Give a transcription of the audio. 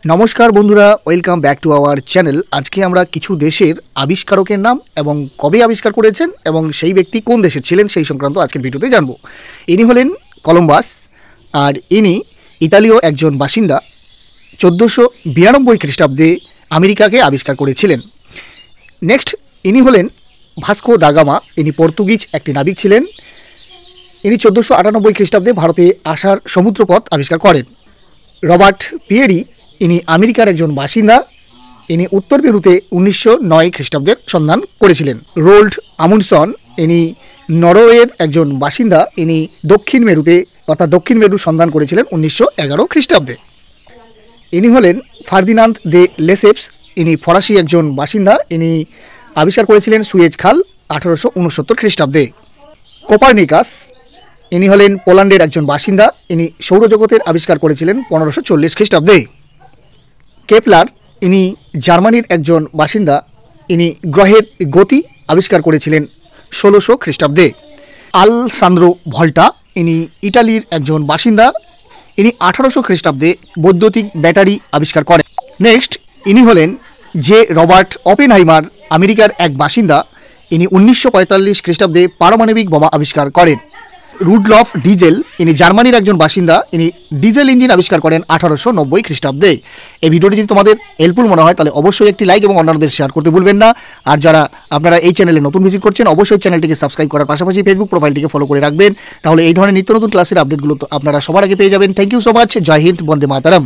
নমস্কার বন্ধুরা, welcome back to our channel. আজকে আমরা কিছু দেশের আবিষ্কারকের নাম এবং কবে আবিষ্কার করেছেন এবং সেই ব্যক্তি কোন দেশের ছিলেন সেই সংক্রান্ত আজকের ভিডিওতে জানব। ইনি হলেন কলম্বাস, আর ইনি ইতালীয় একজন বাসিন্দা। 1492 খ্রিস্টাব্দে আমেরিকাকে আবিষ্কার করেছিলেন। নেক্সট ইনি হলেন ভাস্কো দা গামা। ইনি পর্তুগিজ একটি নাবিক ছিলেন। ইনি 1498 খ্রিস্টাব্দে ভারতে আসার সমুদ্রপথ আবিষ্কার করেন। রবার্ট পিয়েরি, ইনি আমেরিকার একজন বাসিন্দা। ইনি উত্তর পেরুতে 1909 খ্রিস্টাব্দের সন্ধান করেছিলেন। রোল্ড আমুন্ডসন, ইনি নরওয়ের একজন বাসিন্দা। ইনি দক্ষিণ মেরুতে অর্থাৎ দক্ষিণ মেরুর সন্ধান করেছিলেন 1911 খ্রিস্টাব্দে। ইনি হলেন ফার্দিনান্দ দে লেসেপস, ইনি ফরাসি একজন বাসিন্দা। ইনি আবিষ্কার করেছিলেন সুয়েজ খাল 1869 খ্রিস্টাব্দে। কোপার্নিকাস, ইনি হলেন পোল্যান্ডের একজন বাসিন্দা। ইনি সৌরজগতের আবিষ্কার করেছিলেন 1540 খ্রিস্টাব্দে। কেপলার, ইনি জার্মানির একজন বাসিন্দা। ইনি গ্রহের গতি আবিষ্কার করেছিলেন 1600 খ্রিস্টাব্দে। আলসান্দ্রো ভল্টা, ইনি ইটালির একজন বাসিন্দা। ইনি 1800 খ্রিস্টাব্দে বৈদ্যুতিক ব্যাটারি আবিষ্কার করেন। নেক্সট ইনি হলেন জে রবার্ট অপেনহাইমার, আমেরিকার এক বাসিন্দা। ইনি 1945 খ্রিস্টাব্দে পারমাণবিক বোমা আবিষ্কার করেন। রুডলফ ডিজেল, ইনি জার্মানির একজন বাসিন্দা। ইনি ডিজেল ইঞ্জিন আবিষ্কার করেন 1890 খ্রিস্টাব্দে। এই ভিডিওটি যদি তোমাদের হেল্পফুল মনে হয় তাহলে অবশ্যই একটি লাইক এবং অন্যান্যদের শেয়ার করতে ভুলবেন না। আর যারা আপনারা এই চ্যানেলে নতুন ভিজিট করছেন অবশ্যই চ্যানেলটিকে সাবস্ক্রাইব করার পাশাপাশি ফেসবুক প্রোফাইলটিকে ফলো করে রাখবেন। তাহলে এই ধরনের নিত্য নতুন ক্লাসের আপডেটগুলো তো আপনারা সবার আগে পেয়ে যাবেন। Thank you so much. জয় হিন্দ, বন্দে মাতরম।